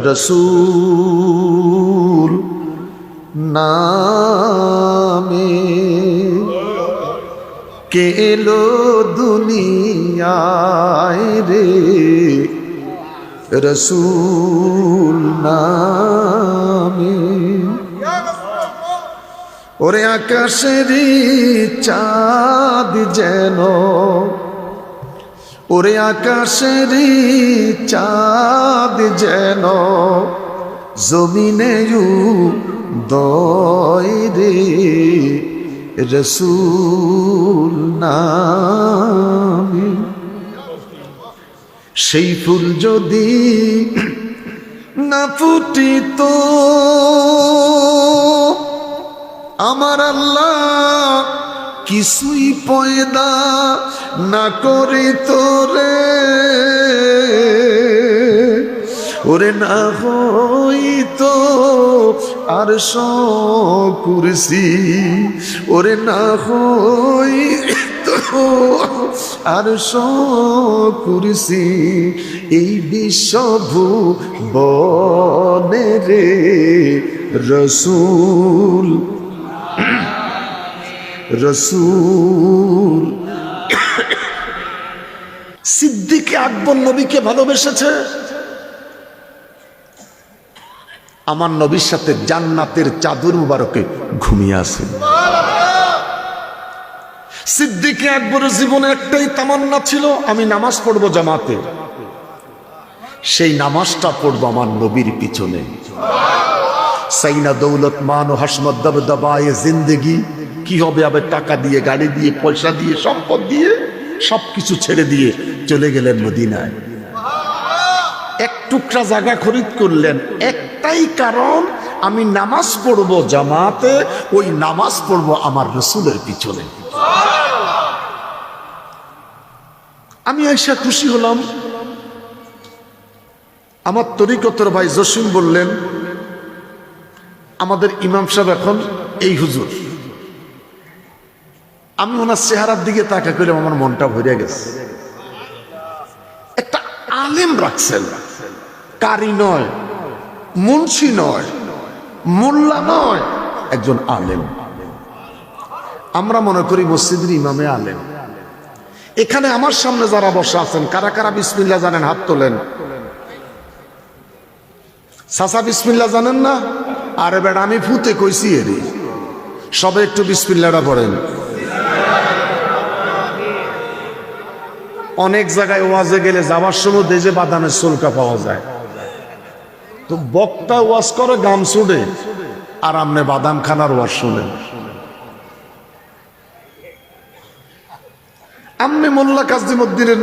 রসূল নামে কে এলো দুনিয়ায় রে, রসূল নামে। ওরে আকাশেরই চাঁদ যেন, ওরে আকাশেরই চাঁদ যেন জমিনে উদয় রে, রসূল নামে। সেই ফুল যদি না ফুটিত আমার আল্লাহ কিছুই পয়দা না করিত রে, ওরে না হইতো আরশ কুরসি, ওরে না হইতো আরশ কুরসি, এই বিশ্বভুবনে রে, রসূল রসূল। সিদ্দিক আকবর নবীকে ভালোবেসেছে, আমার নবীর সাথে জান্নাতের চাদর মুবারকে ঘুমিয়ে আছে। সিদ্দিক আকবরের জীবনে একটাই তামান্না ছিল, আমি নামাজ পড়বো জামাতে, সেই নামাজটা পড়বো আমার নবীর পিছনে। সাইনা দৌলত মান ও হাসমত দবদবায়ে জিন্দেগি, কি হবে আবার টাকা দিয়ে, গাড়ি দিয়ে, পয়সা দিয়ে, সম্পদ দিয়ে, সবকিছু ছেড়ে দিয়ে চলে গেলেন মদিনায়। এক টুকরা জায়গা খরিদ করলেন, একটাই কারণ, আমি নামাজ পড়বো জামাতে, ওই নামাজ পড়বো আমার রসূলের পিছনে। আমি আইসা খুশি হলাম। আমার তরিকতের ভাই জসিম বললেন, আমাদের ইমাম সাহেব এখন এই হুজুর। আমি ওনার চেহারার দিকে তাকা করলাম, আমার মনটা ভরে গেছে। একটা আলেম রাখছেন, কারি নয়, মুন্সি নয়, মোল্লা নয়, একজন আলেম। আমরা মনে করি মসজিদের ইমামে আলেম। এখানে আমার সামনে যারা বসা আছেন, কারা কারা বিসমিল্লাহ জানেন? হাত তোলেন। চাচা বিসমিল্লাহ জানেন না? আরে বেটা, আমি ফুতে কইছি এরি, সবে একটু বিসমিল্লাহটা পড়েন। অনেক জায়গায় ওয়াজে গেলে যাওয়ার সময় দেশে বাদামের চুলকা পাওয়া যায়, তো বক্তা ওয়াজ করে গাম ছুড়ে, আর আমনে বাদাম খানার ওয়াজ শুনেন। আমনে মোল্লা কাজীমুদ্দিনের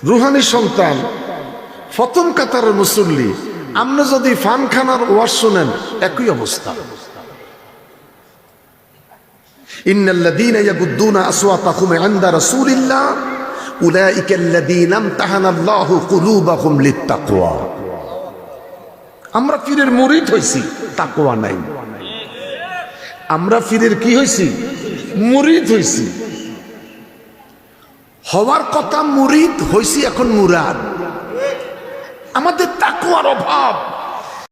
রুহানি সন্তান, প্রথম কাতারের মুসল্লি, আমনে যদি ফান খানার ওয়াজ শুনেন, একই অবস্থা। ইন্নাল্লাযীনা ইয়াগুদ্দুনা আসওয়াতাহুম ইনদা রাসূলিল্লাহ উলাইকাল্লাযীনা ইমতাহানাল্লাহু কুলুবাহুম লিত্তাকওয়া। আমরা পীরের মুরিদ হইছি, তাকওয়া নাই। আমরা পীরের কি হইছি? মুরিদ হইছি। হওয়ার কথা মুরিদ হইছি, এখন মুরাদ। আমাদের তাকওয়ার অভাব।